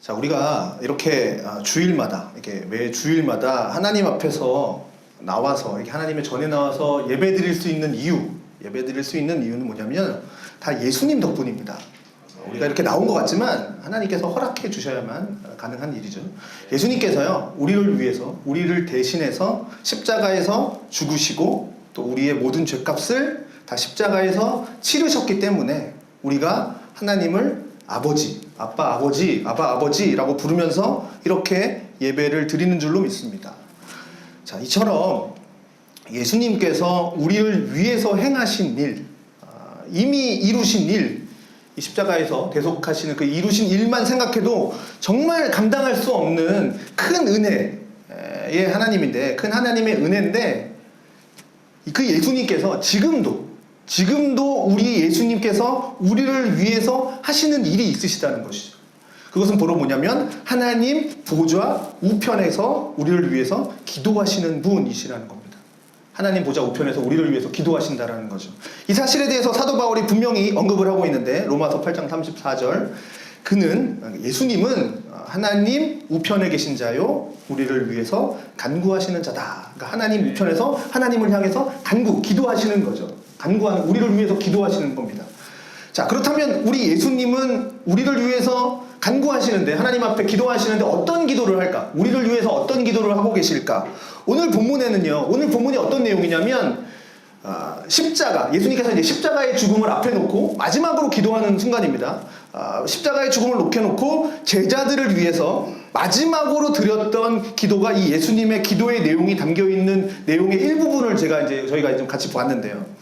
자, 우리가 이렇게 주일마다, 이렇게 매 주일마다 하나님 앞에서 나와서, 이렇게 하나님의 전에 나와서 예배 드릴 수 있는 이유는 뭐냐면, 다 예수님 덕분입니다. 우리가 이렇게 나온 것 같지만, 하나님께서 허락해 주셔야만 가능한 일이죠. 예수님께서요, 우리를 위해서, 우리를 대신해서 십자가에서 죽으시고, 또 우리의 모든 죄값을 다 십자가에서 치르셨기 때문에, 우리가 하나님을 아빠 아버지라고 부르면서 이렇게 예배를 드리는 줄로 믿습니다. 자, 이처럼 예수님께서 우리를 위해서 행하신 일, 이미 이루신 일, 이 십자가에서 대속하시는 그 이루신 일만 생각해도 정말 감당할 수 없는 큰 은혜의 하나님인데, 큰 하나님의 은혜인데, 그 예수님께서 지금도 우리 예수님께서 우리를 위해서 하시는 일이 있으시다는 것이죠. 그것은 바로 뭐냐면 하나님 보좌 우편에서 우리를 위해서 기도하시는 분이시라는 겁니다. 하나님 보좌 우편에서 우리를 위해서 기도하신다라는 거죠. 이 사실에 대해서 사도 바울이 분명히 언급을 하고 있는데, 로마서 8장 34절, 예수님은 하나님 우편에 계신 자요, 우리를 위해서 간구하시는 자다. 그러니까 하나님 우편에서 하나님을 향해서 기도하시는 거죠. 우리를 위해서 기도하시는 겁니다. 자, 그렇다면 우리 예수님은 우리를 위해서 간구하시는데, 하나님 앞에 기도하시는데 어떤 기도를 할까? 우리를 위해서 어떤 기도를 하고 계실까? 오늘 본문이 어떤 내용이냐면, 예수님께서 이제 십자가의 죽음을 앞에 놓고 마지막으로 기도하는 순간입니다. 십자가의 죽음을 놓게 놓고 제자들을 위해서 마지막으로 드렸던 기도가, 이 예수님의 기도의 내용이 담겨 있는 내용의 일부분을 저희가 좀 같이 봤는데요.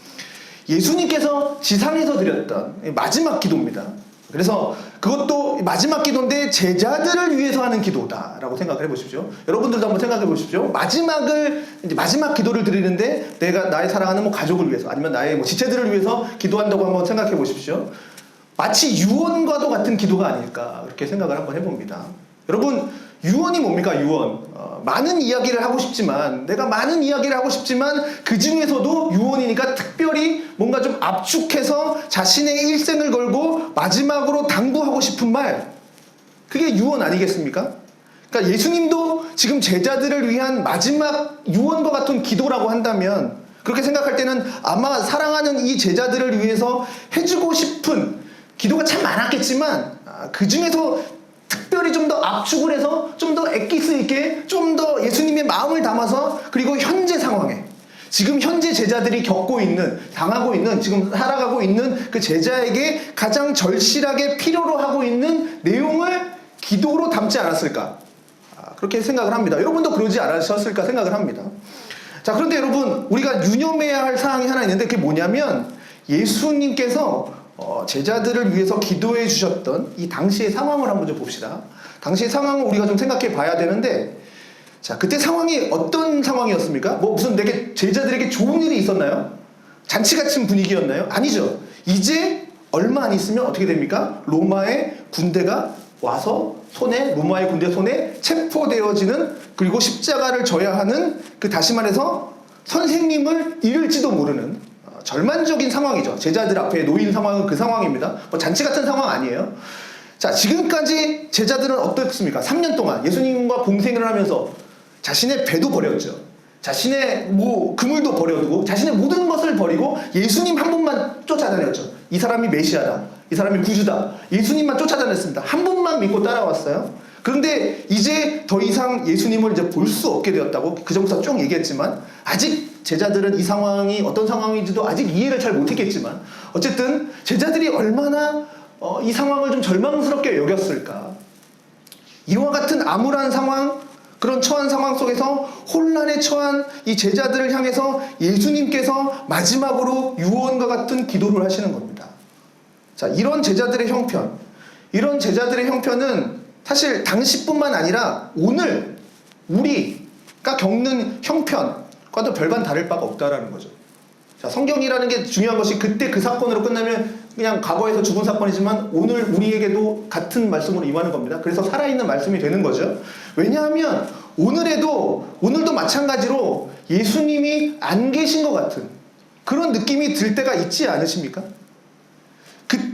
예수님께서 지상에서 드렸던 마지막 기도입니다. 그래서 그것도 마지막 기도인데 제자들을 위해서 하는 기도다라고 생각을 해보십시오. 여러분들도 한번 생각해 보십시오. 마지막 기도를 드리는데 내가 나의 사랑하는 가족을 위해서, 아니면 나의 지체들을 위해서 기도한다고 한번 생각해 보십시오. 마치 유언과도 같은 기도가 아닐까, 그렇게 생각을 한번 해봅니다. 여러분, 유언이 뭡니까? 유언. 많은 이야기를 하고 싶지만, 그 중에서도 유언이니까 특별히 뭔가 좀 압축해서 자신의 일생을 걸고 마지막으로 당부하고 싶은 말, 그게 유언 아니겠습니까? 그러니까 예수님도 지금 제자들을 위한 마지막 유언과 같은 기도라고 한다면, 그렇게 생각할 때는 아마 사랑하는 이 제자들을 위해서 해주고 싶은 기도가 참 많았겠지만, 그 중에서 특별히 좀 더 압축을 해서 좀 더 엑기스 있게, 좀 더 예수님의 마음을 담아서, 그리고 지금 현재 제자들이 당하고 있는, 지금 살아가고 있는 그 제자에게 가장 절실하게 필요로 하고 있는 내용을 기도로 담지 않았을까, 그렇게 생각을 합니다. 여러분도 그러지 않으셨을까 생각을 합니다. 자, 그런데 여러분, 우리가 유념해야 할 사항이 하나 있는데, 그게 뭐냐면 예수님께서 제자들을 위해서 기도해 주셨던 이 당시의 상황을 한번 좀 봅시다. 당시의 상황을 우리가 좀 생각해 봐야 되는데, 자, 그때 상황이 어떤 상황이었습니까? 무슨 제자들에게 좋은 일이 있었나요? 잔치 같은 분위기였나요? 아니죠. 이제 얼마 안 있으면 어떻게 됩니까? 로마의 군대가 와서 로마의 군대 손에 체포되어지는, 그리고 십자가를 져야 하는, 다시 말해서 선생님을 잃을지도 모르는 절망적인 상황이죠. 제자들 앞에 놓인 상황은 그 상황입니다. 잔치 같은 상황 아니에요. 자, 지금까지 제자들은 어떻습니까? 3년 동안 예수님과 공생을 하면서 자신의 배도 버렸죠. 자신의 그물도 버려두고 자신의 모든 것을 버리고 예수님 한 분만 쫓아다녔죠. 이 사람이 메시아다, 이 사람이 구주다, 예수님만 쫓아다녔습니다. 한 분만 믿고 따라왔어요. 그런데 이제 더 이상 예수님을 볼 수 없게 되었다고 그 전부터 쭉 얘기했지만, 아직 제자들은 이 상황이 어떤 상황인지도 아직 이해를 잘 못했겠지만, 어쨌든 제자들이 얼마나 이 상황을 좀 절망스럽게 여겼을까. 이와 같은 암울한 상황, 그런 처한 상황 속에서 혼란에 처한 이 제자들을 향해서 예수님께서 마지막으로 유언과 같은 기도를 하시는 겁니다. 자, 이런 제자들의 형편은 사실 당시뿐만 아니라 오늘 우리가 겪는 형편과도 별반 다를 바가 없다라는 거죠. 자, 성경이라는 게 중요한 것이, 그때 그 사건으로 끝나면 그냥 과거에서 죽은 사건이지만 오늘 우리에게도 같은 말씀으로 임하는 겁니다. 그래서 살아있는 말씀이 되는 거죠. 왜냐하면 오늘도 마찬가지로 예수님이 안 계신 것 같은 그런 느낌이 들 때가 있지 않으십니까?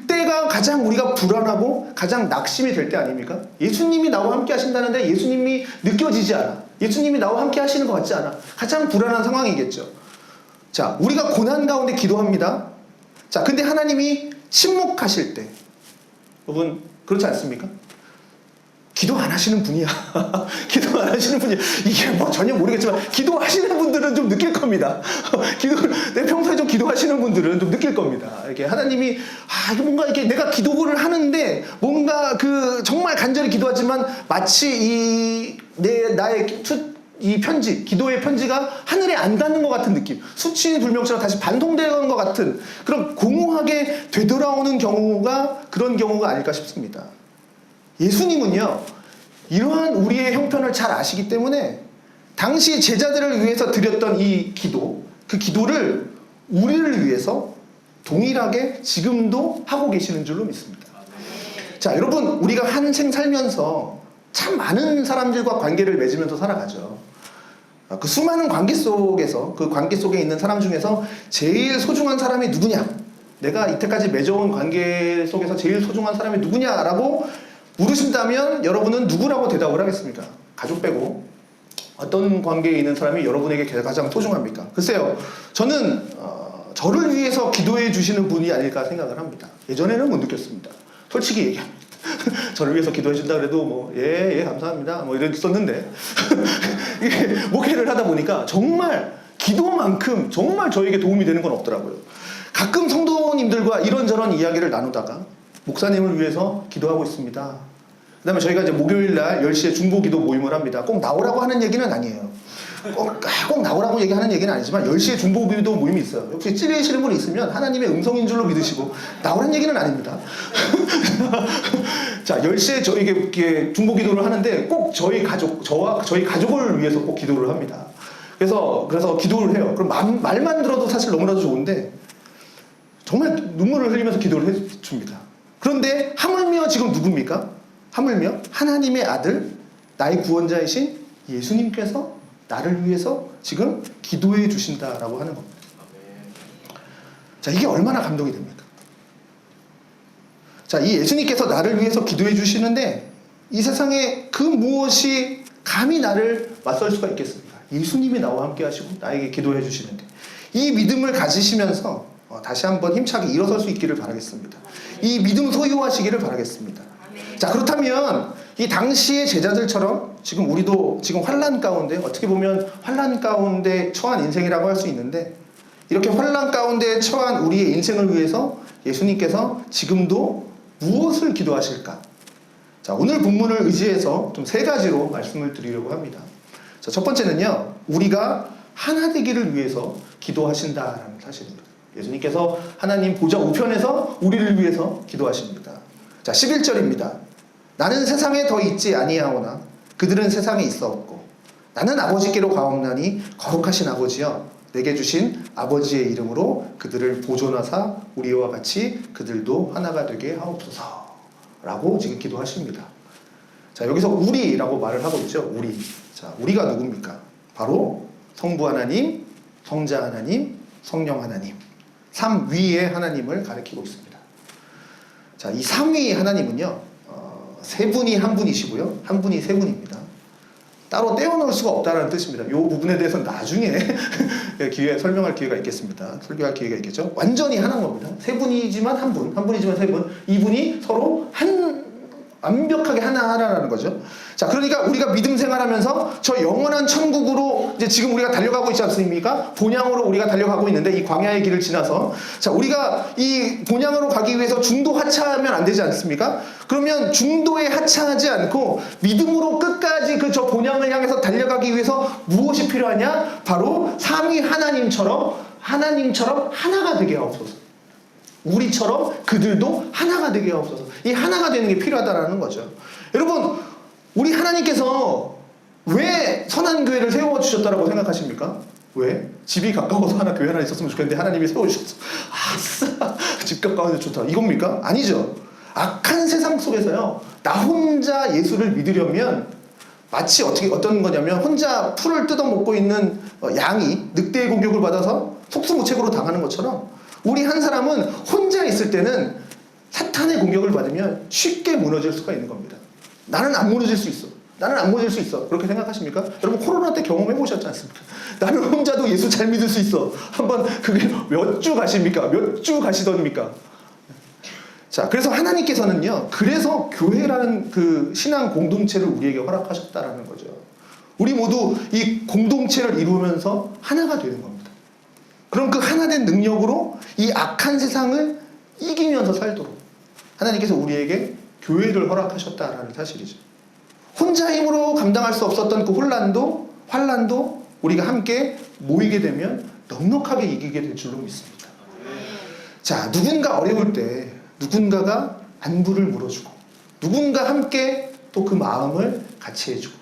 그때가 가장 우리가 불안하고 가장 낙심이 될 때 아닙니까? 예수님이 나와 함께 하신다는데 예수님이 느껴지지 않아. 예수님이 나와 함께 하시는 것 같지 않아. 가장 불안한 상황이겠죠. 자, 우리가 고난 가운데 기도합니다. 자, 근데 하나님이 침묵하실 때, 여러분 그렇지 않습니까? 기도 안 하시는 분이야. 기도 안 하시는 분이야. 이게 뭐 전혀 모르겠지만 기도하시는 분들은 좀 느낄 겁니다. 내 평소에 좀 기도하시는 분들은 좀 느낄 겁니다. 이렇게 하나님이 이게 뭔가 이렇게 내가 기도를 하는데 뭔가 그 정말 간절히 기도하지만 마치 나의 이 편지, 기도의 편지가 하늘에 안 닿는 것 같은 느낌, 수치 불명처럼 다시 반동되는 것 같은 그런 공허하게 되돌아오는 경우가 그런 경우가 아닐까 싶습니다. 예수님은요, 이러한 우리의 형편을 잘 아시기 때문에 당시 제자들을 위해서 드렸던 이 기도, 그 기도를 우리를 위해서 동일하게 지금도 하고 계시는 줄로 믿습니다. 자, 여러분, 우리가 한 생 살면서 참 많은 사람들과 관계를 맺으면서 살아가죠. 그 수많은 관계 속에서, 그 관계 속에 있는 사람 중에서 제일 소중한 사람이 누구냐? 내가 이때까지 맺어온 관계 속에서 제일 소중한 사람이 누구냐라고 물으신다면 여러분은 누구라고 대답을 하겠습니까? 가족 빼고 어떤 관계에 있는 사람이 여러분에게 가장 소중합니까? 글쎄요, 저는 저를 위해서 기도해 주시는 분이 아닐까 생각을 합니다. 예전에는 못 느꼈습니다. 솔직히 얘기합니다. 저를 위해서 기도해 준다 그래도 예 감사합니다 이랬었는데 이게 목회를 하다 보니까 정말 기도만큼 정말 저에게 도움이 되는 건 없더라고요. 가끔 성도님들과 이런저런 이야기를 나누다가 목사님을 위해서 기도하고 있습니다. 그 다음에 저희가 이제 목요일날 10시에 중보기도 모임을 합니다. 꼭 나오라고 하는 얘기는 아니에요. 꼭 나오라고 얘기하는 얘기는 아니지만 10시에 중보기도 모임이 있어요. 혹시 찔리시는 분이 있으면 하나님의 음성인 줄로 믿으시고 나오라는 얘기는 아닙니다. 자, 10시에 저에게 중보기도를 하는데 꼭 저희 가족을 위해서 꼭 기도를 합니다. 그래서 기도를 해요. 그럼 말만 들어도 사실 너무나도 좋은데 정말 눈물을 흘리면서 기도를 해줍니다. 그런데 하물며 지금 누굽니까? 하물며 하나님의 아들, 나의 구원자이신 예수님께서 나를 위해서 지금 기도해 주신다라고 하는 겁니다. 자, 이게 얼마나 감동이 됩니까? 자, 이 예수님께서 나를 위해서 기도해 주시는데 이 세상에 그 무엇이 감히 나를 맞설 수가 있겠습니까? 예수님이 나와 함께 하시고 나에게 기도해 주시는데 이 믿음을 가지시면서 다시 한번 힘차게 일어설 수 있기를 바라겠습니다. 이 믿음 소유하시기를 바라겠습니다. 자, 그렇다면 이 당시의 제자들처럼 지금 우리도 지금 환난 가운데, 어떻게 보면 환난 가운데 처한 인생이라고 할 수 있는데 이렇게 환난 가운데 처한 우리의 인생을 위해서 예수님께서 지금도 무엇을 기도하실까? 자, 오늘 본문을 의지해서 좀 3가지로 말씀을 드리려고 합니다. 자, 첫 번째는요, 우리가 하나 되기를 위해서 기도하신다라는 사실입니다. 예수님께서 하나님 보좌 우편에서 우리를 위해서 기도하십니다. 자, 11절입니다. 나는 세상에 더 있지 아니하오나 그들은 세상에 있어 없고 나는 아버지께로 가옵나니 거룩하신 아버지여 내게 주신 아버지의 이름으로 그들을 보존하사 우리와 같이 그들도 하나가 되게 하옵소서 라고 지금 기도하십니다. 자, 여기서 우리라고 말을 하고 있죠. 우리. 자, 우리가 누굽니까? 바로 성부 하나님, 성자 하나님, 성령 하나님, 삼위의 하나님을 가리키고 있습니다. 자, 이 삼위의 하나님은요, 세 분이 한 분이시고요, 한 분이 세 분입니다. 따로 떼어놓을 수가 없다는 뜻입니다. 이 부분에 대해서는 나중에 설명할 기회가 있겠습니다. 설교할 기회가 있겠죠. 완전히 하나인 겁니다. 세 분이지만 한 분, 한 분이지만 세 분, 이분이 서로 완벽하게 하나라는 거죠. 자, 그러니까 우리가 믿음 생활하면서 저 영원한 천국으로 이제 지금 우리가 달려가고 있지 않습니까? 본향으로 우리가 달려가고 있는데 이 광야의 길을 지나서 자, 우리가 이 본향으로 가기 위해서 중도 하차하면 안 되지 않습니까? 그러면 중도에 하차하지 않고 믿음으로 끝까지 그 저 본향을 향해서 달려가기 위해서 무엇이 필요하냐? 바로 삼위 하나님처럼 하나가 되게 하옵소서. 우리처럼 그들도 하나가 되게 하옵소서. 이 하나가 되는 게 필요하다는 거죠. 여러분, 우리 하나님께서 왜 선한 교회를 세워주셨다고 생각하십니까? 왜? 집이 가까워서 교회 하나 있었으면 좋겠는데 하나님이 세워주셨어. 아싸, 집 가까워서 좋다. 이겁니까? 아니죠. 악한 세상 속에서요, 나 혼자 예수를 믿으려면 마치 어떤 거냐면 혼자 풀을 뜯어먹고 있는 양이 늑대의 공격을 받아서 속수무책으로 당하는 것처럼 우리 한 사람은 혼자 있을 때는 사탄의 공격을 받으면 쉽게 무너질 수가 있는 겁니다. 나는 안 무너질 수 있어. 나는 안 무너질 수 있어. 그렇게 생각하십니까? 여러분 코로나 때 경험해 보셨지 않습니까? 나는 혼자도 예수 잘 믿을 수 있어. 한번 그게 몇 주 가십니까? 몇 주 가시던입니까? 자, 그래서 하나님께서는요, 그래서 교회라는 그 신앙 공동체를 우리에게 허락하셨다라는 거죠. 우리 모두 이 공동체를 이루면서 하나가 되는 겁니다. 그럼 그 하나된 능력으로 이 악한 세상을 이기면서 살도록 하나님께서 우리에게 교회를 허락하셨다라는 사실이죠. 혼자 힘으로 감당할 수 없었던 그 환란도 우리가 함께 모이게 되면 넉넉하게 이기게 될 줄로 믿습니다. 자, 누군가 어려울 때 누군가가 안부를 물어주고 누군가 함께 또 그 마음을 같이 해주고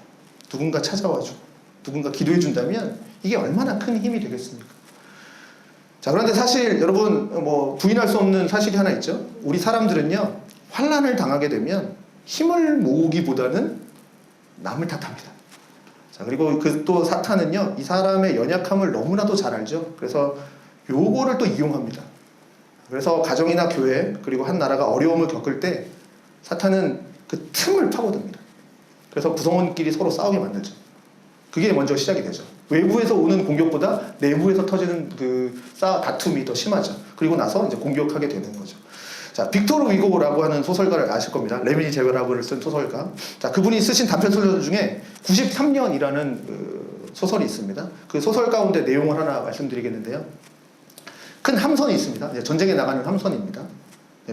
누군가 찾아와주고 누군가 기도해준다면 이게 얼마나 큰 힘이 되겠습니까? 자, 그런데 사실 여러분 뭐 부인할 수 없는 사실이 하나 있죠. 우리 사람들은요, 환란을 당하게 되면 힘을 모으기보다는 남을 탓합니다. 자, 그리고 그 또 사탄은요, 이 사람의 연약함을 너무나도 잘 알죠. 그래서 요거를 또 이용합니다. 그래서 가정이나 교회 그리고 한 나라가 어려움을 겪을 때 사탄은 그 틈을 파고듭니다. 그래서 구성원끼리 서로 싸우게 만들죠. 그게 먼저 시작이 되죠. 외부에서 오는 공격보다 내부에서 터지는 그 다툼이 더 심하죠. 그리고 나서 이제 공격하게 되는 거죠. 자, 빅토르 위고라고 하는 소설가를 아실 겁니다. 레미니 제베라브를 쓴 소설가. 자, 그분이 쓰신 단편 소설 중에 93년이라는 그 소설이 있습니다. 그 소설 가운데 내용을 하나 말씀드리겠는데요. 큰 함선이 있습니다. 전쟁에 나가는 함선입니다.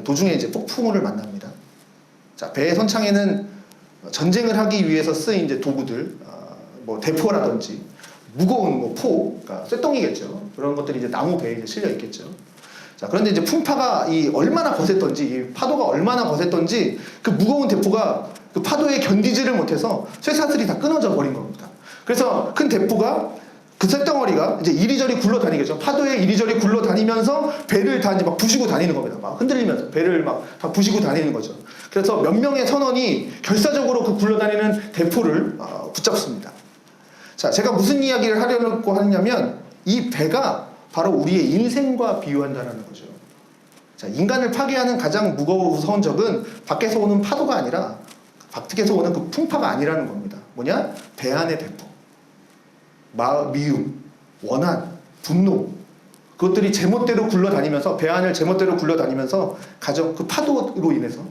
도중에 이제 폭풍우를 만납니다. 자, 배의 선창에는 전쟁을 하기 위해서 쓰인 이제 도구들, 뭐 대포라든지 무거운 뭐 포, 그러니까 쇠덩이겠죠. 그런 것들이 이제 나무 배에 이제 실려 있겠죠. 자, 그런데 이제 풍파가 얼마나 거셌던지, 이 파도가 얼마나 거셌던지 그 무거운 대포가 그 파도에 견디지를 못해서 쇠사슬이 다 끊어져 버린 겁니다. 그래서 큰 대포가 그 쇳덩어리가 이제 이리저리 굴러다니겠죠. 파도에 이리저리 굴러다니면서 배를 다 이제 막 부시고 다니는 겁니다. 막 흔들리면서 배를 막 다 부시고 다니는 거죠. 그래서 몇 명의 선원이 결사적으로 그 굴러다니는 대포를 붙잡습니다. 자, 제가 무슨 이야기를 하려고 하냐면 이 배가 바로 우리의 인생과 비유한다는 거죠. 자, 인간을 파괴하는 가장 무서운 적은 밖에서 오는 파도가 아니라 밖에서 오는 그 풍파가 아니라는 겁니다. 뭐냐? 배 안의 대포. 미움, 원한, 분노, 그것들이 제멋대로 굴러다니면서 배 안을 제멋대로 굴러다니면서 그 파도로 인해서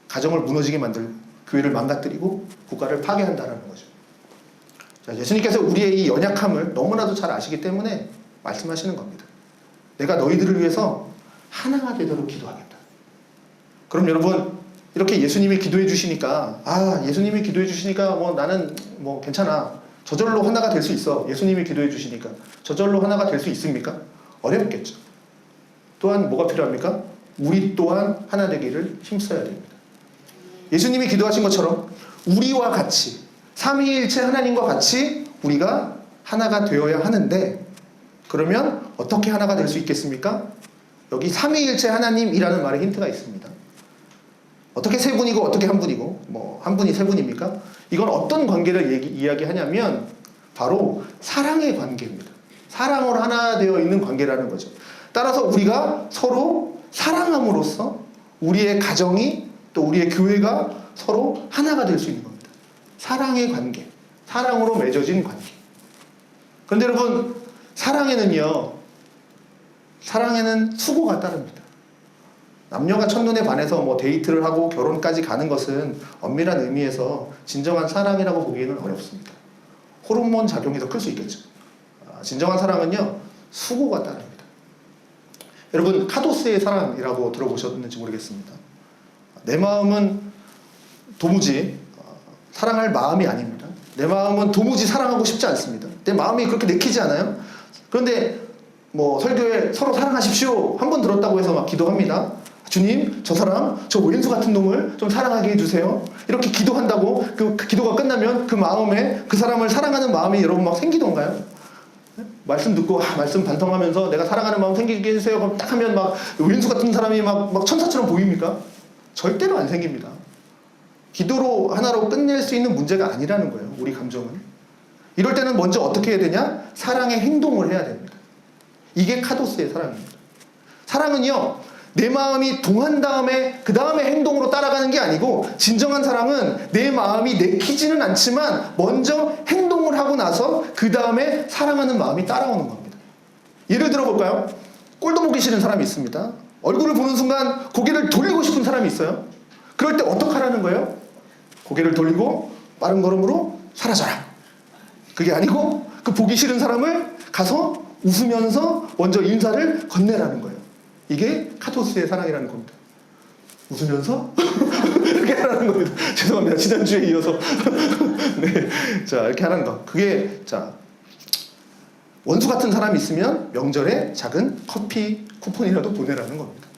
가정을 무너지게 만들, 교회를 망가뜨리고 국가를 파괴한다는 거죠. 자, 예수님께서 우리의 이 연약함을 너무나도 잘 아시기 때문에 말씀하시는 겁니다. 내가 너희들을 위해서 하나가 되도록 기도하겠다. 그럼 여러분, 이렇게 예수님이 기도해 주시니까, 예수님이 기도해 주시니까 뭐 나는 뭐 괜찮아. 저절로 하나가 될 수 있어. 예수님이 기도해 주시니까. 저절로 하나가 될 수 있습니까? 어렵겠죠. 또한 뭐가 필요합니까? 우리 또한 하나 되기를 힘써야 됩니다. 예수님이 기도하신 것처럼 우리와 같이, 삼위일체 하나님과 같이 우리가 하나가 되어야 하는데, 그러면 어떻게 하나가 될 수 있겠습니까? 여기 삼위일체 하나님이라는 말에 힌트가 있습니다. 어떻게 세 분이고 어떻게 한 분이고, 뭐 한 분이 세 분입니까? 이건 어떤 관계를 이야기하냐면 바로 사랑의 관계입니다. 사랑으로 하나 되어 있는 관계라는 거죠. 따라서 우리가 서로 사랑함으로써 우리의 가정이 또 우리의 교회가 서로 하나가 될 수 있는 겁니다. 사랑의 관계, 사랑으로 맺어진 관계. 그런데 여러분, 사랑에는 수고가 따릅니다. 남녀가 첫눈에 반해서 뭐 데이트를 하고 결혼까지 가는 것은 엄밀한 의미에서 진정한 사랑이라고 보기에는 어렵습니다. 호르몬 작용이 더 클 수 있겠죠. 진정한 사랑은요, 수고가 따릅니다. 여러분, 카도스의 사랑이라고 들어보셨는지 모르겠습니다. 내 마음은 도무지 사랑할 마음이 아닙니다. 내 마음은 도무지 사랑하고 싶지 않습니다. 내 마음이 그렇게 내키지 않아요. 그런데 뭐 설교에 서로 사랑하십시오 한 번 들었다고 해서 막 기도합니다. 주님, 저 사람, 저 왼수 같은 놈을 좀 사랑하게 해주세요. 이렇게 기도한다고 그 기도가 끝나면 그 마음에 그 사람을 사랑하는 마음이 여러분 막 생기던가요? 말씀 듣고 말씀 반성하면서 내가 사랑하는 마음 생기게 해주세요. 그럼 딱 하면 막 왼수 같은 사람이 막 천사처럼 보입니까? 절대로 안 생깁니다. 기도로 하나로 끝낼 수 있는 문제가 아니라는 거예요. 우리 감정은. 이럴 때는 먼저 어떻게 해야 되냐? 사랑의 행동을 해야 됩니다. 이게 카도스의 사랑입니다. 사랑은요, 내 마음이 동한 다음에 그 다음에 행동으로 따라가는 게 아니고, 진정한 사랑은 내 마음이 내키지는 않지만 먼저 행동을 하고 나서 그 다음에 사랑하는 마음이 따라오는 겁니다. 예를 들어 볼까요? 꼴도 보기 싫은 사람이 있습니다. 얼굴을 보는 순간 고개를 돌리고 싶은 사람이 있어요. 그럴 때 어떻게 하라는 거예요? 고개를 돌리고 빠른 걸음으로 사라져라. 그게 아니고 그 보기 싫은 사람을 가서 웃으면서 먼저 인사를 건네라는 거예요. 이게 카토스의 사랑이라는 겁니다. 웃으면서 이렇게 하라는 겁니다. 죄송합니다. 지난주에 이어서 네, 자 이렇게 하는 거. 그게 자 원수 같은 사람이 있으면 명절에 작은 커피 쿠폰이라도 보내라는 겁니다.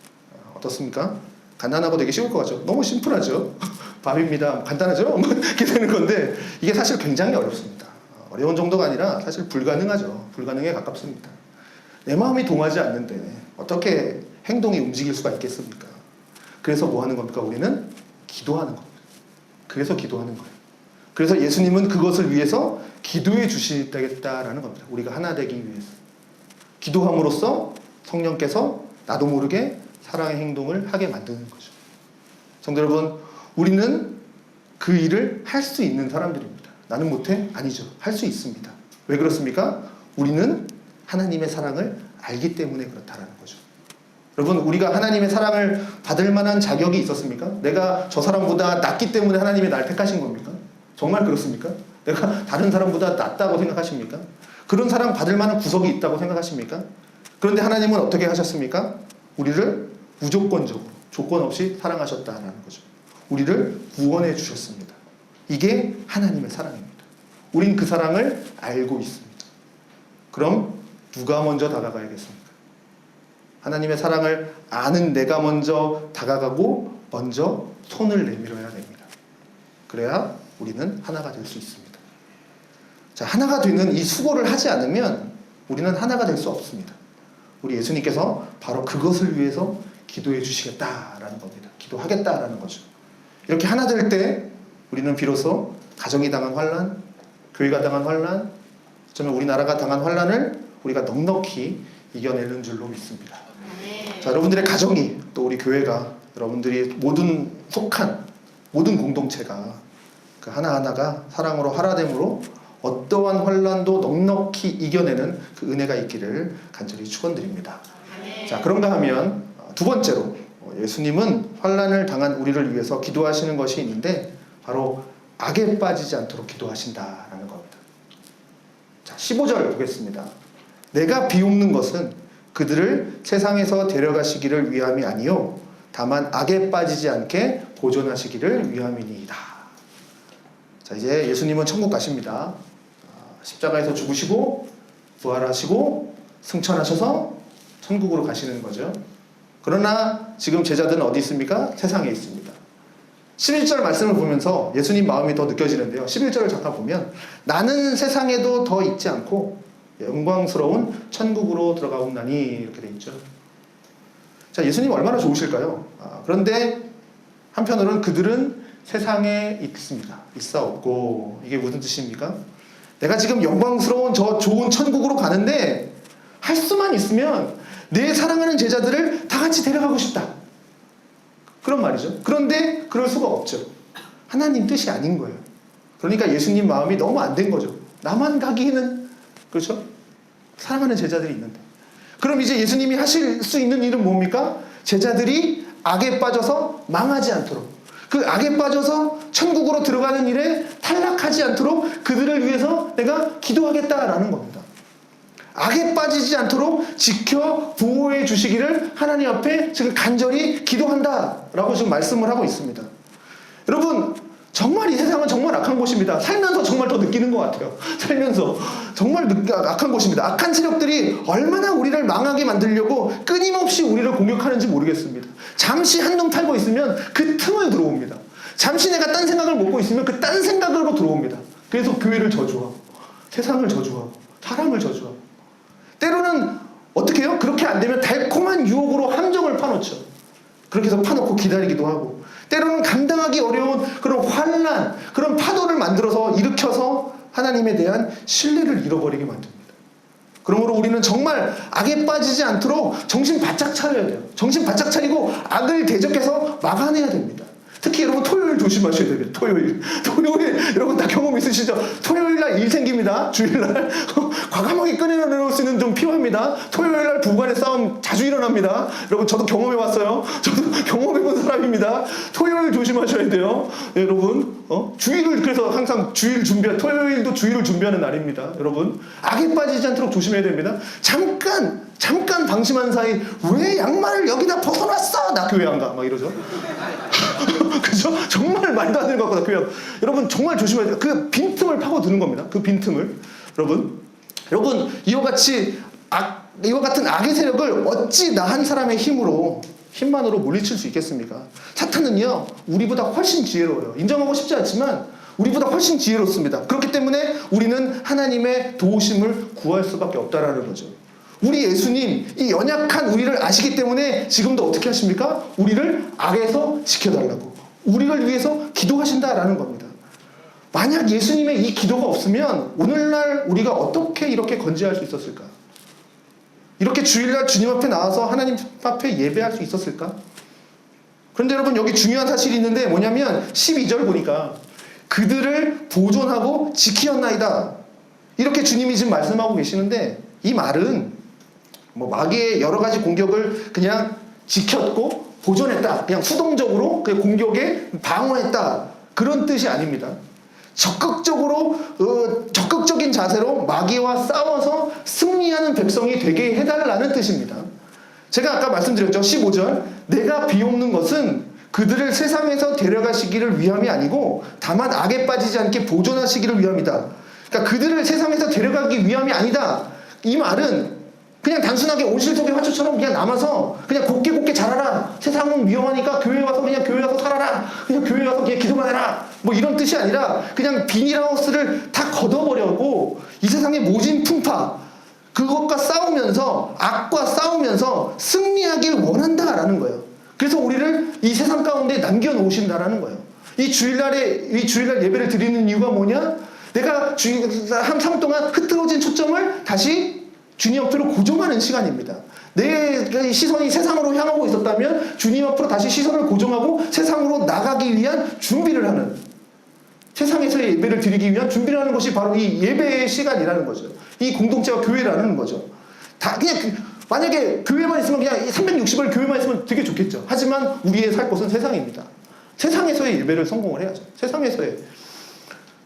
어떻습니까? 간단하고 되게 쉬울 것 같죠? 너무 심플하죠? 밥입니다. 간단하죠? 이렇게 되는 건데 이게 사실 굉장히 어렵습니다. 어려운 정도가 아니라 사실 불가능하죠. 불가능에 가깝습니다. 내 마음이 동하지 않는데 어떻게 행동이 움직일 수가 있겠습니까? 그래서 뭐 하는 겁니까? 우리는 기도하는 겁니다. 그래서 기도하는 거예요. 그래서 예수님은 그것을 위해서 기도해 주시겠다라는 겁니다. 우리가 하나 되기 위해서. 기도함으로써 성령께서 나도 모르게 사랑의 행동을 하게 만드는 거죠. 성도 여러분, 우리는 그 일을 할 수 있는 사람들입니다. 나는 못해? 아니죠. 할 수 있습니다. 왜 그렇습니까? 우리는 하나님의 사랑을 알기 때문에 그렇다라는 거죠. 여러분, 우리가 하나님의 사랑을 받을 만한 자격이 있었습니까? 내가 저 사람보다 낫기 때문에 하나님이 날 택하신 겁니까? 정말 그렇습니까? 내가 다른 사람보다 낫다고 생각하십니까? 그런 사랑 받을 만한 구석이 있다고 생각하십니까? 그런데 하나님은 어떻게 하셨습니까? 우리를 무조건적으로 조건 없이 사랑하셨다라는 거죠. 우리를 구원해 주셨습니다. 이게 하나님의 사랑입니다. 우린 그 사랑을 알고 있습니다. 그럼 누가 먼저 다가가야겠습니까? 하나님의 사랑을 아는 내가 먼저 다가가고 먼저 손을 내밀어야 됩니다. 그래야 우리는 하나가 될 수 있습니다. 자, 하나가 되는 이 수고를 하지 않으면 우리는 하나가 될 수 없습니다. 우리 예수님께서 바로 그것을 위해서 기도해 주시겠다라는 겁니다. 기도하겠다라는 거죠. 이렇게 하나 될 때 우리는 비로소 가정이 당한 환난, 교회가 당한 환난, 어쩌면 우리나라가 당한 환난을 우리가 넉넉히 이겨내는 줄로 믿습니다. 자, 여러분들의 가정이 또 우리 교회가 여러분들이 모든 속한 모든 공동체가 그 하나하나가 사랑으로 하나됨으로 어떠한 환난도 넉넉히 이겨내는 그 은혜가 있기를 간절히 축원드립니다. 자, 그런가 하면 두 번째로 예수님은 환난을 당한 우리를 위해서 기도하시는 것이 있는데 바로 악에 빠지지 않도록 기도하신다라는 겁니다. 자, 15절 보겠습니다. 내가 비옵는 것은 그들을 세상에서 데려가시기를 위함이 아니요 다만 악에 빠지지 않게 보존하시기를 위함이니이다. 자, 이제 예수님은 천국 가십니다. 십자가에서 죽으시고 부활하시고 승천하셔서 천국으로 가시는 거죠. 그러나 지금 제자들은 어디 있습니까? 세상에 있습니다. 11절 말씀을 보면서 예수님 마음이 더 느껴지는데요. 11절을 잠깐 보면 나는 세상에도 더 있지 않고 영광스러운 천국으로 들어가옵나니 이렇게 돼 있죠. 자, 예수님 얼마나 좋으실까요? 그런데 한편으로는 그들은 세상에 있습니다. 있사옵고 이게 무슨 뜻입니까? 내가 지금 영광스러운 저 좋은 천국으로 가는데 할 수만 있으면 내 사랑하는 제자들을 다 같이 데려가고 싶다. 그런 말이죠. 그런데 그럴 수가 없죠. 하나님 뜻이 아닌 거예요. 그러니까 예수님 마음이 너무 안 된 거죠. 나만 가기에는 그렇죠? 사랑하는 제자들이 있는데. 그럼 이제 예수님이 하실 수 있는 일은 뭡니까? 제자들이 악에 빠져서 망하지 않도록 그 악에 빠져서 천국으로 들어가는 일에 탈락하지 않도록 그들을 위해서 내가 기도하겠다라는 겁니다. 악에 빠지지 않도록 지켜 보호해 주시기를 하나님 앞에 지금 간절히 기도한다라고 지금 말씀을 하고 있습니다. 여러분, 정말 이 세상은 정말 악한 곳입니다. 살면서 정말 더 느끼는 것 같아요. 살면서 정말 악한 곳입니다. 악한 세력들이 얼마나 우리를 망하게 만들려고 끊임없이 우리를 공격하는지 모르겠습니다. 잠시 한눈 팔고 있으면 그 틈을 들어옵니다. 잠시 내가 딴 생각을 먹고 있으면 그 딴 생각으로 들어옵니다. 그래서 교회를 저주하고 세상을 저주하고 사람을 저주하고 때로는 어떻게 해요? 그렇게 안 되면 달콤한 유혹으로 함정을 파놓죠. 그렇게 해서 파놓고 기다리기도 하고 때로는 감당하기 어려운 그런 환난, 그런 파도를 만들어서 일으켜서 하나님에 대한 신뢰를 잃어버리게 만듭니다. 그러므로 우리는 정말 악에 빠지지 않도록 정신 바짝 차려야 돼요. 정신 바짝 차리고 악을 대적해서 막아내야 됩니다. 특히 여러분 토요일 조심하셔야 됩니다. 토요일 여러분 다 경험 있으시죠? 토요일날 일 생깁니다. 주일날 과감하게 끊어내놓을 수 있는 좀 필요합니다. 토요일날 부부간의 싸움 자주 일어납니다. 여러분 저도 경험해봤어요. 저도 경험해본 사람입니다. 토요일 조심하셔야 돼요. 여러분 주일을 그래서 항상 토요일도 주일을 준비하는 날입니다. 여러분 악에 빠지지 않도록 조심해야 됩니다. 잠깐 방심한 사이 왜 양말을 여기다 벗어놨어? 나 교회 안 가. 막 이러죠. 그죠? 정말 말도 안 되는 것 같거든요. 교회. 여러분 정말 조심해야 돼요. 그 빈틈을 파고드는 겁니다. 그 빈틈을. 여러분 이와 같은 악의 세력을 어찌 나 한 사람의 힘만으로 물리칠 수 있겠습니까? 사탄은요 우리보다 훨씬 지혜로워요. 인정하고 싶지 않지만 우리보다 훨씬 지혜롭습니다. 그렇기 때문에 우리는 하나님의 도우심을 구할 수밖에 없다라는 거죠. 우리 예수님 이 연약한 우리를 아시기 때문에 지금도 어떻게 하십니까? 우리를 악에서 지켜달라고 우리를 위해서 기도하신다라는 겁니다. 만약 예수님의 이 기도가 없으면 오늘날 우리가 어떻게 이렇게 건재할 수 있었을까? 이렇게 주일날 주님 앞에 나와서 하나님 앞에 예배할 수 있었을까? 그런데 여러분 여기 중요한 사실이 있는데 뭐냐면 12절 보니까 그들을 보존하고 지키었나이다. 이렇게 주님이 지금 말씀하고 계시는데 이 말은 마귀의 여러 가지 공격을 그냥 지켰고 보존했다. 그냥 수동적으로 그 공격에 방어했다. 그런 뜻이 아닙니다. 적극적인 자세로 마귀와 싸워서 승리하는 백성이 되게 해달라는 뜻입니다. 제가 아까 말씀드렸죠. 15절 내가 비옵는 것은 그들을 세상에서 데려가시기를 위함이 아니고 다만 악에 빠지지 않게 보존하시기를 위함이다. 그러니까 그들을 세상에서 데려가기 위함이 아니다. 이 말은 그냥 단순하게 온실 속의 화초처럼 그냥 남아서 그냥 곱게 자라라. 세상은 위험하니까 교회 와서 그냥 교회 가서 살아라. 그냥 교회 가서 그냥 기도만 해라. 이런 뜻이 아니라 그냥 비닐하우스를 다 걷어버려고 이 세상의 모진 풍파 그것과 싸우면서 악과 싸우면서 승리하길 원한다라는 거예요. 그래서 우리를 이 세상 가운데 남겨놓으신다라는 거예요. 이 주일날 예배를 드리는 이유가 뭐냐? 내가 한 삶 동안 흐트러진 초점을 다시 주님 앞으로 고정하는 시간입니다. 내 시선이 세상으로 향하고 있었다면 주님 앞으로 다시 시선을 고정하고 세상으로 나가기 위한 준비를 하는, 세상에서의 예배를 드리기 위한 준비를 하는 것이 바로 이 예배의 시간이라는 거죠. 이 공동체와 교회라는 거죠. 다 그냥 만약에 교회만 있으면 그냥 360일 교회만 있으면 되게 좋겠죠. 하지만 우리의 살 곳은 세상입니다. 세상에서의 예배를 성공을 해야죠. 세상에서의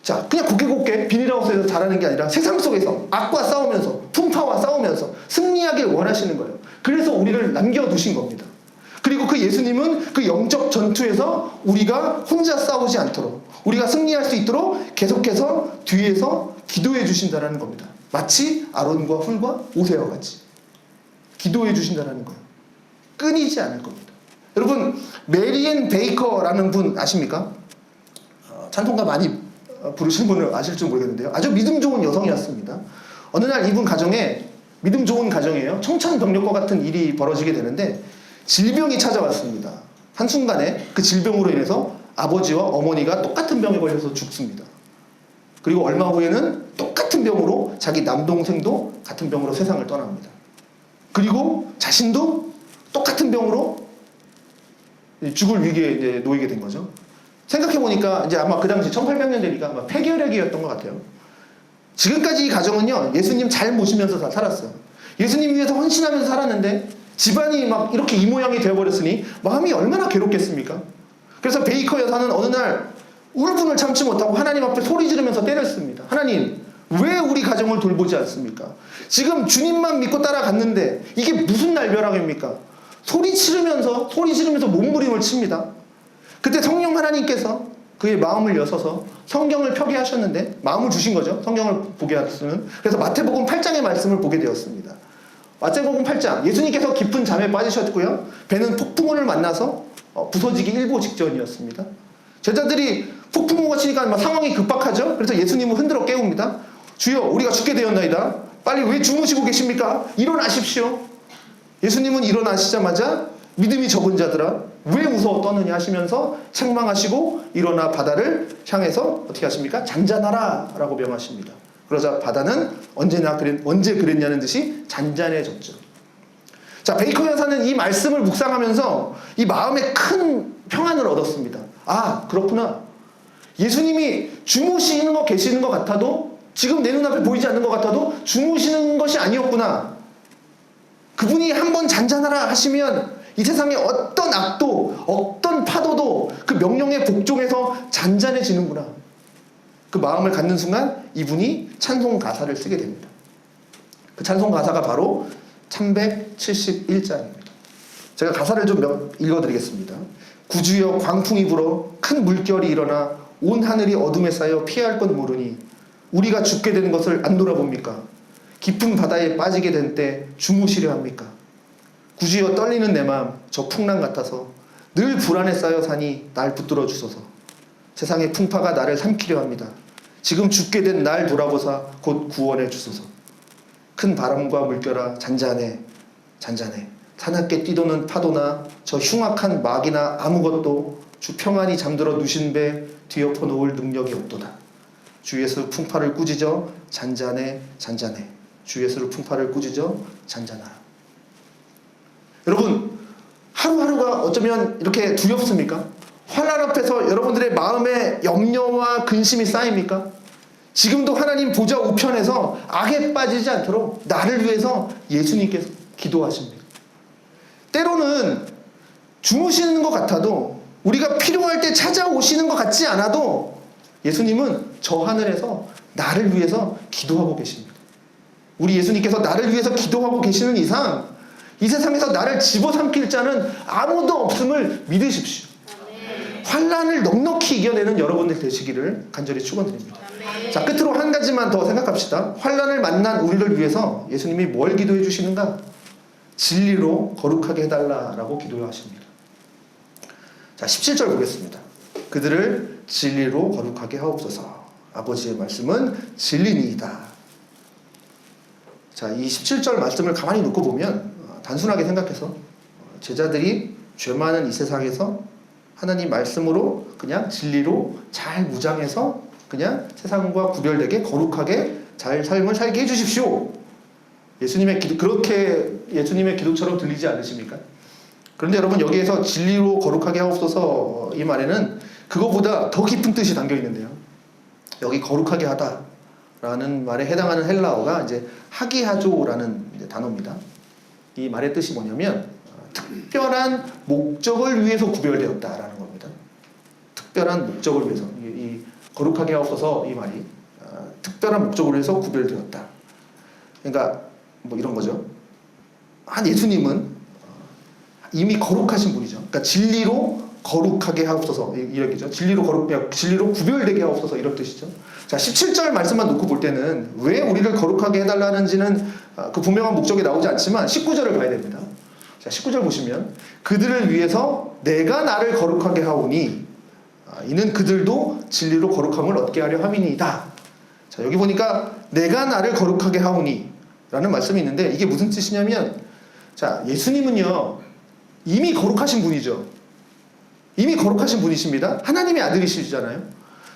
자, 그냥 곱게 비닐하우스에서 자라는 게 아니라 세상 속에서 악과 싸우면서 풍파와 싸우면서 승리하길 원하시는 거예요. 그래서 우리를 남겨두신 겁니다. 그리고 그 예수님은 그 영적 전투에서 우리가 혼자 싸우지 않도록 우리가 승리할 수 있도록 계속해서 뒤에서 기도해 주신다는 겁니다. 마치 아론과 훌과 오세와 같이 기도해 주신다는 거예요. 끊이지 않을 겁니다. 여러분 메리앤 베이커라는 분 아십니까? 찬송가 많이 부르시는 분을 아실 줄 모르겠는데요. 아주 믿음 좋은 여성이었습니다. 어느 날 이분 가정에 믿음 좋은 가정이에요. 청천벽력과 같은 일이 벌어지게 되는데 질병이 찾아왔습니다. 한순간에 그 질병으로 인해서 아버지와 어머니가 똑같은 병에 걸려서 죽습니다. 그리고 얼마 후에는 똑같은 병으로 자기 남동생도 같은 병으로 세상을 떠납니다. 그리고 자신도 똑같은 병으로 죽을 위기에 이제 놓이게 된 거죠. 생각해보니까 이제 아마 그 당시 1800년대니까 아마 폐결핵이었던 것 같아요. 지금까지 이 가정은요, 예수님 잘 모시면서 살았어요. 예수님 위해서 헌신하면서 살았는데 집안이 막 이렇게 이 모양이 되어버렸으니 마음이 얼마나 괴롭겠습니까? 그래서 베이커 여사는 어느 날 울분을 참지 못하고 하나님 앞에 소리 지르면서 때렸습니다. 하나님, 왜 우리 가정을 돌보지 않습니까? 지금 주님만 믿고 따라갔는데 이게 무슨 날벼락입니까? 소리 지르면서 몸부림을 칩니다. 그때 성령 하나님께서 그의 마음을 여셔서 성경을 펴게 하셨는데 마음을 주신 거죠. 성경을 보게 하시는. 그래서 마태복음 8장의 말씀을 보게 되었습니다. 마태복음 8장 예수님께서 깊은 잠에 빠지셨고요. 배는 폭풍우를 만나서 부서지기 일보 직전이었습니다. 제자들이 폭풍우가 치니까 상황이 급박하죠. 그래서 예수님을 흔들어 깨웁니다. 주여 우리가 죽게 되었나이다. 빨리 왜 주무시고 계십니까? 일어나십시오. 예수님은 일어나시자마자 믿음이 적은 자들아 왜 무서워 떠느냐 하시면서 책망하시고 일어나 바다를 향해서 어떻게 하십니까? 잔잔하라 라고 명하십니다. 그러자 바다는 언제 그랬냐는 듯이 잔잔해졌죠. 자, 베이커 여사는 이 말씀을 묵상하면서 이 마음에 큰 평안을 얻었습니다. 아, 그렇구나. 예수님이 주무시는 계시는 것 같아도, 지금 내 눈앞에 보이지 않는 것 같아도 주무시는 것이 아니었구나. 그분이 한번 잔잔하라 하시면 이 세상에 어떤 악도, 어떤 파도도 그 명령에 복종해서 잔잔해지는구나. 그 마음을 갖는 순간 이분이 찬송 가사를 쓰게 됩니다. 그 찬송 가사가 바로 371장입니다. 제가 가사를 좀 읽어드리겠습니다. 구주여 광풍이 불어 큰 물결이 일어나 온 하늘이 어둠에 쌓여 피할 것 모르니 우리가 죽게 되는 것을 안 돌아봅니까? 깊은 바다에 빠지게 된 때 주무시려 합니까? 구주여 떨리는 내 마음 저 풍랑 같아서 늘 불안에 쌓여 사니 날 붙들어 주소서. 세상의 풍파가 나를 삼키려 합니다. 지금 죽게 된 날 돌아보사 곧 구원해 주소서. 큰 바람과 물결아 잔잔해 잔잔해. 사납게 뛰도는 파도나 저 흉악한 막이나 아무것도 주 평안히 잠들어 누신 배 뒤엎어 놓을 능력이 없도다. 주 예수 풍파를 꾸짖어 잔잔해 잔잔해. 주 예수를 풍파를 꾸짖어 잔잔하라. 여러분, 하루하루가 어쩌면 이렇게 두렵습니까? 환난 앞에서 여러분들의 마음에 염려와 근심이 쌓입니까? 지금도 하나님 보좌 우편에서 악에 빠지지 않도록 나를 위해서 예수님께서 기도하십니다. 때로는 주무시는 것 같아도, 우리가 필요할 때 찾아오시는 것 같지 않아도 예수님은 저 하늘에서 나를 위해서 기도하고 계십니다. 우리 예수님께서 나를 위해서 기도하고 계시는 이상 이 세상에서 나를 집어삼킬 자는 아무도 없음을 믿으십시오. 환난을 넉넉히 이겨내는 여러분들 되시기를 간절히 축원드립니다. 자, 끝으로 한 가지만 더 생각합시다. 환난을 만난 우리를 위해서 예수님이 뭘 기도해 주시는가? 진리로 거룩하게 해달라라고 기도하십니다. 자, 17절 보겠습니다. 그들을 진리로 거룩하게 하옵소서. 아버지의 말씀은 진리니이다. 자, 이 17절 말씀을 가만히 놓고 보면 단순하게 생각해서 제자들이 죄 많은 이 세상에서 하나님 말씀으로 그냥 진리로 잘 무장해서 그냥 세상과 구별되게 거룩하게 잘 삶을 살게 해주십시오. 예수님의 기도, 그렇게 예수님의 기도처럼 들리지 않으십니까? 그런데 여러분, 여기에서 진리로 거룩하게 하옵소서 이 말에는 그거보다 더 깊은 뜻이 담겨 있는데요. 여기 거룩하게 하다라는 말에 해당하는 헬라어가 이제 하기하조라는 이제 단어입니다. 이 말의 뜻이 뭐냐면 특별한 목적을 위해서 구별되었다라는 겁니다. 특별한 목적을 위해서. 이 거룩하게 하옵소서 이 말이 특별한 목적을 위해서 구별되었다. 그러니까 뭐 이런 거죠. 한 예수님은 이미 거룩하신 분이죠. 그러니까 진리로 거룩하게 하옵소서 이런 얘기죠. 진리로 구별되게 하옵소서 이런 뜻이죠. 자, 17절 말씀만 놓고 볼 때는 왜 우리를 거룩하게 해달라는지는 그 분명한 목적이 나오지 않지만 19절을 봐야 됩니다. 자, 19절 보시면 그들을 위해서 내가 나를 거룩하게 하오니 이는 그들도 진리로 거룩함을 얻게 하려 함이니이다. 자, 여기 보니까 내가 나를 거룩하게 하오니 라는 말씀이 있는데 이게 무슨 뜻이냐면, 자, 예수님은요 이미 거룩하신 분이죠. 이미 거룩하신 분이십니다. 하나님의 아들이시잖아요.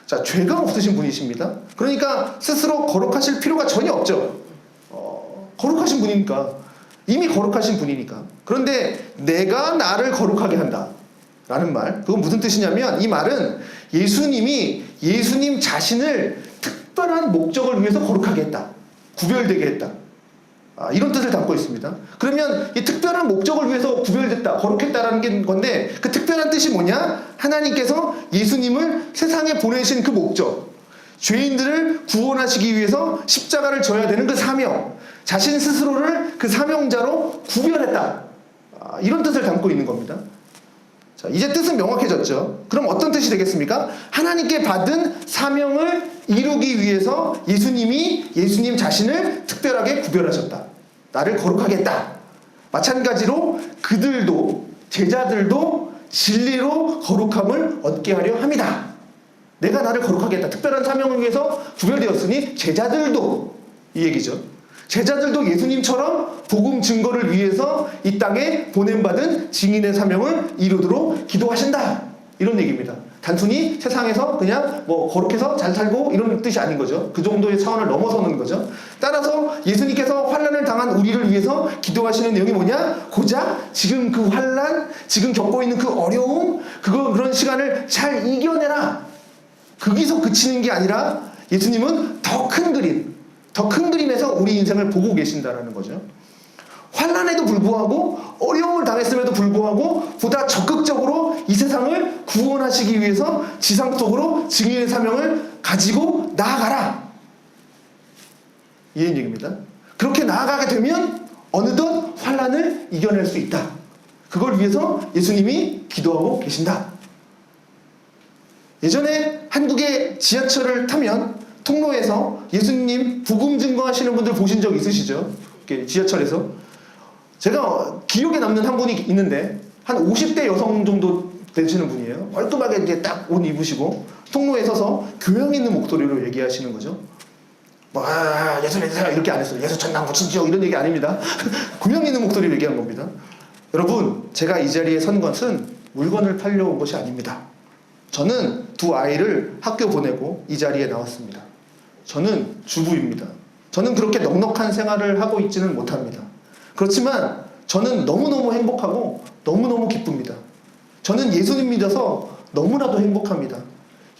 자, 죄가 없으신 분이십니다. 그러니까 스스로 거룩하실 필요가 전혀 없죠. 거룩하신 분이니까, 이미 거룩하신 분이니까. 그런데 내가 나를 거룩하게 한다 라는 말, 그건 무슨 뜻이냐면 이 말은 예수님이 예수님 자신을 특별한 목적을 위해서 거룩하게 했다, 구별되게 했다, 이런 뜻을 담고 있습니다. 그러면 이 특별한 목적을 위해서 구별됐다, 거룩했다라는 건데 그 특별한 뜻이 뭐냐? 하나님께서 예수님을 세상에 보내신 그 목적, 죄인들을 구원하시기 위해서 십자가를 져야 되는 그 사명, 자신 스스로를 그 사명자로 구별했다, 이런 뜻을 담고 있는 겁니다. 자, 이제 뜻은 명확해졌죠. 그럼 어떤 뜻이 되겠습니까? 하나님께 받은 사명을 이루기 위해서 예수님 자신을 특별하게 구별하셨다. 나를 거룩하게 했다. 마찬가지로 그들도, 제자들도 진리로 거룩함을 얻게 하려 합니다. 내가 나를 거룩하게 했다. 특별한 사명을 위해서 구별되었으니 제자들도, 이 얘기죠. 제자들도 예수님처럼 복음 증거를 위해서 이 땅에 보냄받은 증인의 사명을 이루도록 기도하신다, 이런 얘기입니다. 단순히 세상에서 그냥 뭐 거룩해서 잘 살고 이런 뜻이 아닌 거죠. 그 정도의 차원을 넘어서는 거죠. 따라서 예수님께서 환난을 당한 우리를 위해서 기도하시는 내용이 뭐냐? 고작 지금 그 환난, 지금 겪고 있는 그 어려움, 그런 시간을 잘 이겨내라. 거기서 그치는 게 아니라 예수님은 더 큰 그림, 더 큰 그림에서 우리 인생을 보고 계신다라는 거죠. 환난에도 불구하고 어려움을 당했음에도 불구하고 보다 적극적으로 이 세상을 구원하시기 위해서 지상 속으로 증인의 사명을 가지고 나아가라. 이런 얘기입니다. 그렇게 나아가게 되면 어느덧 환난을 이겨낼 수 있다. 그걸 위해서 예수님이 기도하고 계신다. 예전에 한국의 지하철을 타면 통로에서 예수님 복음 증거하시는 분들 보신 적 있으시죠? 지하철에서. 제가 기억에 남는 한 분이 있는데 한 50대 여성 정도 되시는 분이에요. 깔끔하게 이제 딱 옷 입으시고 통로에 서서 교양 있는 목소리로 얘기하시는 거죠. 뭐 예수 믿으세요 이렇게 안 했어요. 예수 천당 붙인지요 이런 얘기 아닙니다. 교양 있는 목소리로 얘기한 겁니다. 여러분, 제가 이 자리에 선 것은 물건을 팔려 온 것이 아닙니다. 저는 두 아이를 학교 보내고 이 자리에 나왔습니다. 저는 주부입니다. 저는 그렇게 넉넉한 생활을 하고 있지는 못합니다. 그렇지만 저는 너무너무 행복하고 너무너무 기쁩니다. 저는 예수님 믿어서 너무나도 행복합니다.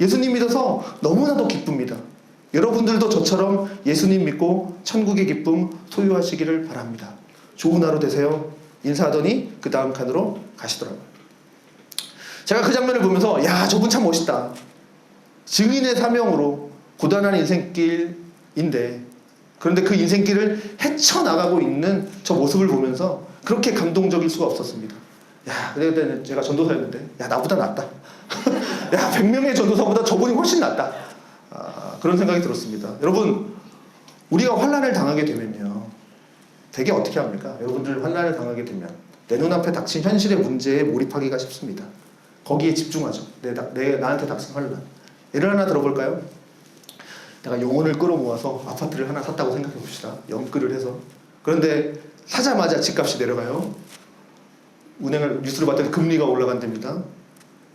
예수님 믿어서 너무나도 기쁩니다. 여러분들도 저처럼 예수님 믿고 천국의 기쁨 소유하시기를 바랍니다. 좋은 하루 되세요. 인사하더니 그 다음 칸으로 가시더라고요. 제가 그 장면을 보면서 야, 저분 참 멋있다. 증인의 사명으로 고단한 인생길인데 그런데 그 인생길을 헤쳐나가고 있는 저 모습을 보면서 그렇게 감동적일 수가 없었습니다. 야, 그때는 제가 전도사였는데 야, 나보다 낫다. 야, 100명의 전도사보다 저분이 훨씬 낫다. 그런 생각이 들었습니다. 여러분, 우리가 환난을 당하게 되면요, 되게 어떻게 합니까? 여러분들 환난을 당하게 되면 내 눈앞에 닥친 현실의 문제에 몰입하기가 쉽습니다. 거기에 집중하죠. 나한테 닥친 환난. 예를 하나 들어볼까요? 내가 영혼을 끌어모아서 아파트를 하나 샀다고 생각해 봅시다. 연끌을 해서. 그런데 사자마자 집값이 내려가요. 은행을 뉴스를 봤더니 금리가 올라간답니다.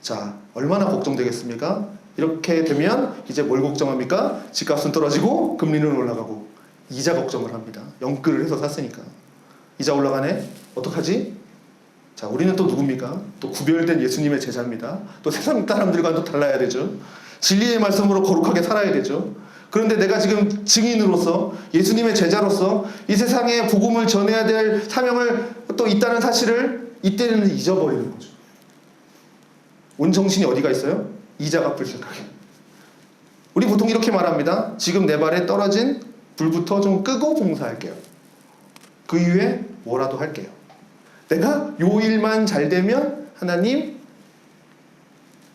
자, 얼마나 걱정되겠습니까? 이렇게 되면 이제 뭘 걱정합니까? 집값은 떨어지고 금리는 올라가고 이자 걱정을 합니다. 연끌을 해서 샀으니까. 이자 올라가네? 어떡하지? 자, 우리는 또 누굽니까? 또 구별된 예수님의 제자입니다. 또 세상 사람들과는 또 달라야 되죠. 진리의 말씀으로 거룩하게 살아야 되죠. 그런데 내가 지금 증인으로서 예수님의 제자로서 이 세상에 복음을 전해야 될 사명을 또 있다는 사실을 이때는 잊어버리는 거죠. 온 정신이 어디가 있어요? 이자 갚을 생각에. 우리 보통 이렇게 말합니다. 지금 내 발에 떨어진 불부터 좀 끄고 봉사할게요. 그 이후에 뭐라도 할게요. 내가 요 일만 잘 되면 하나님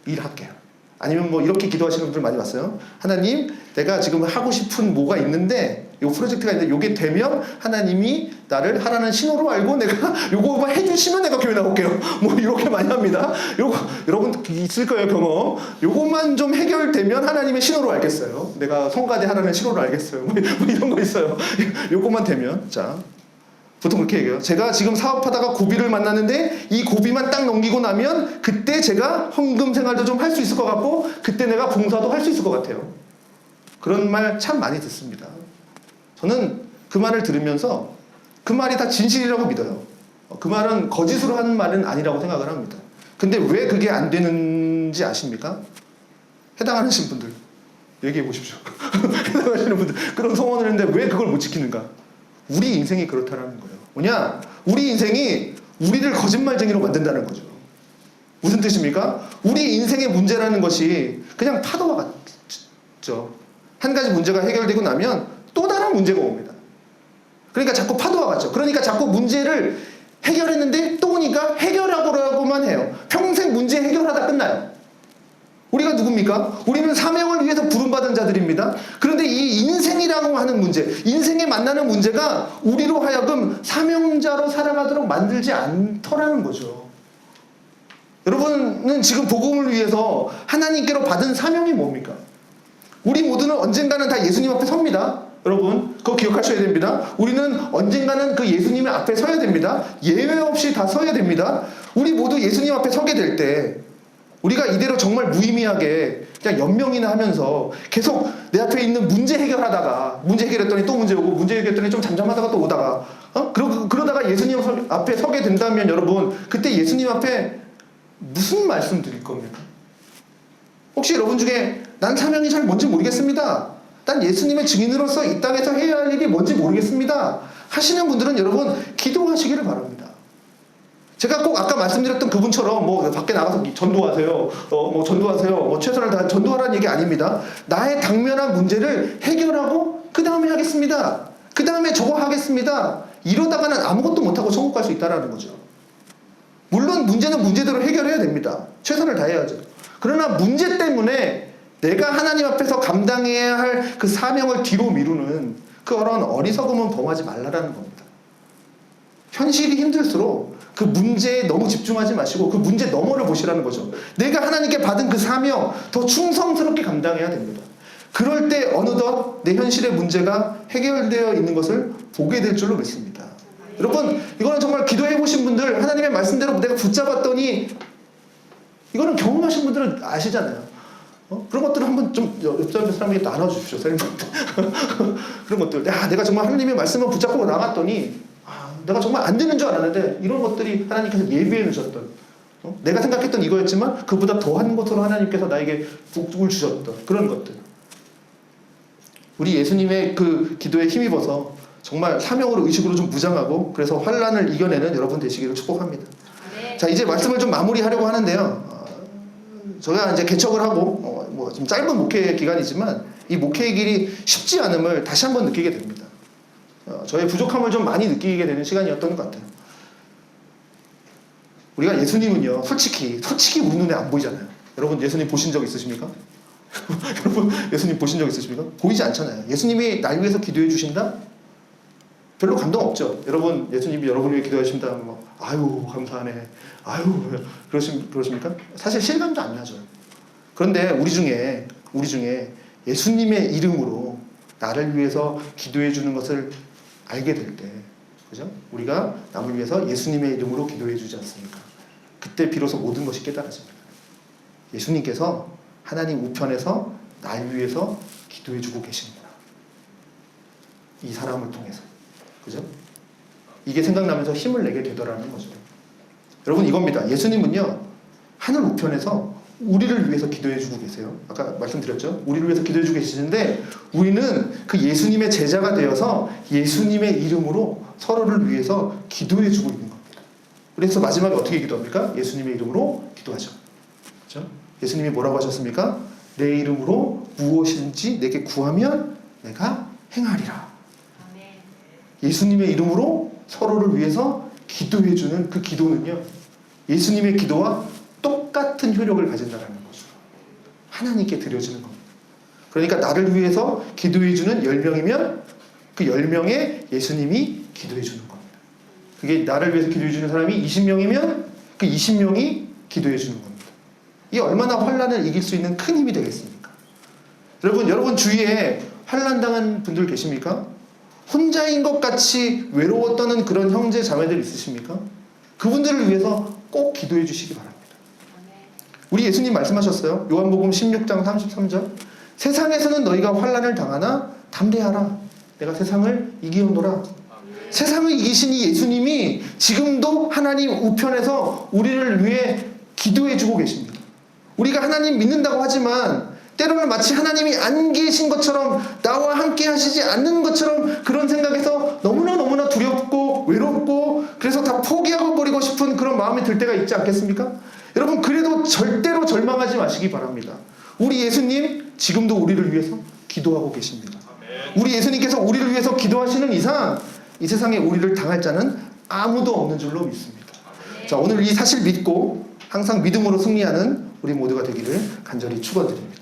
일할게요. 아니면 뭐 이렇게 기도하시는 분들 많이 봤어요. 하나님, 내가 지금 하고 싶은 뭐가 있는데 이 프로젝트가 있는데 이게 되면 하나님이 나를 하라는 신호로 알고 내가 요거만 해주시면 내가 교회 나올게요. 뭐 이렇게 많이 합니다. 요거 여러분 있을 거예요, 경험. 요거만 좀 해결되면 하나님의 신호로 알겠어요. 내가 성가대 하라는 신호로 알겠어요. 뭐 이런 거 있어요. 요거만 되면. 자, 보통 그렇게 얘기해요. 제가 지금 사업하다가 고비를 만났는데 이 고비만 딱 넘기고 나면 그때 제가 헌금 생활도 좀 할 수 있을 것 같고 그때 내가 봉사도 할 수 있을 것 같아요. 그런 말 참 많이 듣습니다. 저는 그 말을 들으면서 그 말이 다 진실이라고 믿어요. 그 말은 거짓으로 하는 말은 아니라고 생각을 합니다. 근데 왜 그게 안 되는지 아십니까? 해당하시는 분들 얘기해 보십시오. 해당하시는 분들 그런 소원을 했는데 왜 그걸 못 지키는가? 우리 인생이 그렇다라는 거예요. 뭐냐? 우리 인생이 우리를 거짓말쟁이로 만든다는 거죠. 무슨 뜻입니까? 우리 인생의 문제라는 것이 그냥 파도와 같죠. 한 가지 문제가 해결되고 나면 또 다른 문제가 옵니다. 그러니까 자꾸 파도와 같죠. 그러니까 자꾸 문제를 해결했는데 또 오니까 해결하고라고만 해요. 평생 문제 해결하다 끝나요. 우리가 누굽니까? 우리는 사명을 위해서 부름받은 자들입니다. 그런데 이 인생이라고 하는 문제, 인생에 만나는 문제가 우리로 하여금 사명자로 살아가도록 만들지 않더라는 거죠. 여러분은 지금 복음을 위해서 하나님께로 받은 사명이 뭡니까? 우리 모두는 언젠가는 다 예수님 앞에 섭니다. 여러분, 그거 기억하셔야 됩니다. 우리는 언젠가는 그 예수님의 앞에 서야 됩니다. 예외 없이 다 서야 됩니다. 우리 모두 예수님 앞에 서게 될 때 우리가 이대로 정말 무의미하게 그냥 연명이나 하면서 계속 내 앞에 있는 문제 해결하다가 문제 해결했더니 또 문제 오고 문제 해결했더니 좀 잠잠하다가 또 오다가 그러다가 예수님 앞에 서게 된다면 여러분 그때 예수님 앞에 무슨 말씀 드릴 겁니까? 혹시 여러분 중에 난 사명이 잘 뭔지 모르겠습니다. 난 예수님의 증인으로서 이 땅에서 해야 할 일이 뭔지 모르겠습니다. 하시는 분들은 여러분 기도하시기를 바랍니다. 제가 꼭 아까 말씀드렸던 그분처럼 뭐 밖에 나가서 전도하세요. 뭐 전도하세요. 뭐 최선을 다해 전도하라는 얘기 아닙니다. 나의 당면한 문제를 해결하고 그 다음에 하겠습니다. 그 다음에 저거 하겠습니다. 이러다가는 아무것도 못하고 천국 갈 수 있다는 거죠. 물론 문제는 문제대로 해결해야 됩니다. 최선을 다해야죠. 그러나 문제 때문에 내가 하나님 앞에서 감당해야 할 그 사명을 뒤로 미루는 그런 어리석음은 범하지 말라라는 겁니다. 현실이 힘들수록 그 문제에 너무 집중하지 마시고 그 문제 너머를 보시라는 거죠. 내가 하나님께 받은 그 사명 더 충성스럽게 감당해야 됩니다. 그럴 때 어느덧 내 현실의 문제가 해결되어 있는 것을 보게 될 줄로 믿습니다. 여러분 이거는 정말 기도해 보신 분들 하나님의 말씀대로 내가 붙잡았더니 이거는 경험하신 분들은 아시잖아요. 그런 것들을 한번 좀 옆자리 사람에게 나눠주십시오. 그런 것들. 내가 정말 하나님의 말씀을 붙잡고 나갔더니 내가 정말 안 되는 줄 알았는데 이런 것들이 하나님께서 예비해 놓으셨던 내가 생각했던 이거였지만 그보다 더한 것으로 하나님께서 나에게 복을 주셨던 그런 것들. 우리 예수님의 그 기도에 힘입어서 정말 사명으로 의식으로 좀 무장하고 그래서 환난을 이겨내는 여러분 되시기를 축복합니다. 네. 자 이제 말씀을 좀 마무리하려고 하는데요. 저희가 이제 개척을 하고 뭐 좀 짧은 목회 기간이지만 이 목회의 길이 쉽지 않음을 다시 한번 느끼게 됩니다. 저의 부족함을 좀 많이 느끼게 되는 시간이었던 것 같아요. 우리가 예수님은요 솔직히 우리 눈에 안 보이잖아요. 여러분 예수님 보신 적 있으십니까? 여러분 예수님 보신 적 있으십니까? 보이지 않잖아요. 예수님이 날 위해서 기도해 주신다? 별로 감동 없죠. 여러분 예수님이 여러분을 위해 기도해 주신다 뭐 아유 감사하네 아유 그러십니까? 사실 실감도 안 나죠. 그런데 우리 중에 예수님의 이름으로 나를 위해서 기도해 주는 것을 알게 될 때 그죠? 우리가 남을 위해서 예수님의 이름으로 기도해 주지 않습니까? 그때 비로소 모든 것이 깨달아집니다. 예수님께서 하나님 우편에서 날 위해서 기도해 주고 계시는구나. 이 사람을 통해서. 그죠? 이게 생각나면서 힘을 내게 되더라는 거죠. 여러분 이겁니다. 예수님은요 하늘 우편에서 우리를 위해서 기도해 주고 계세요. 아까 말씀드렸죠? 우리를 위해서 기도해 주고 계시는데 우리는 그 예수님의 제자가 되어서 예수님의 이름으로 서로를 위해서 기도해 주고 있는 겁니다. 그래서 마지막에 어떻게 기도합니까? 예수님의 이름으로 기도하죠. 그렇죠? 예수님이 뭐라고 하셨습니까? 내 이름으로 무엇인지 내게 구하면 내가 행하리라. 예수님의 이름으로 서로를 위해서 기도해 주는 그 기도는요. 예수님의 기도와 똑같은 효력을 가진다는 거죠. 하나님께 드려지는 겁니다. 그러니까 나를 위해서 기도해 주는 10명이면 그 10명에 예수님이 기도해 주는 겁니다. 그게 나를 위해서 기도해 주는 사람이 20명이면 그 20명이 기도해 주는 겁니다. 이게 얼마나 환난을 이길 수 있는 큰 힘이 되겠습니까? 여러분 주위에 환난 당한 분들 계십니까? 혼자인 것 같이 외로워 떠는 그런 형제 자매들 있으십니까? 그분들을 위해서 꼭 기도해 주시기 바랍니다. 우리 예수님 말씀하셨어요. 요한복음 16장 33절 세상에서는 너희가 환난을 당하나 담대하라. 내가 세상을 이기었노라. 세상을 이기신 이 예수님이 지금도 하나님 우편에서 우리를 위해 기도해 주고 계십니다. 우리가 하나님 믿는다고 하지만 때로는 마치 하나님이 안 계신 것처럼 나와 함께 하시지 않는 것처럼 그런 생각에서 너무나 두렵고 외롭고 그래서 다 포기하고 버리고 싶은 그런 마음이 들 때가 있지 않겠습니까? 여러분 그래도 절대로 절망하지 마시기 바랍니다. 우리 예수님 지금도 우리를 위해서 기도하고 계십니다. 우리 예수님께서 우리를 위해서 기도하시는 이상 이 세상에 우리를 당할 자는 아무도 없는 줄로 믿습니다. 자, 오늘 이 사실 믿고 항상 믿음으로 승리하는 우리 모두가 되기를 간절히 축원드립니다.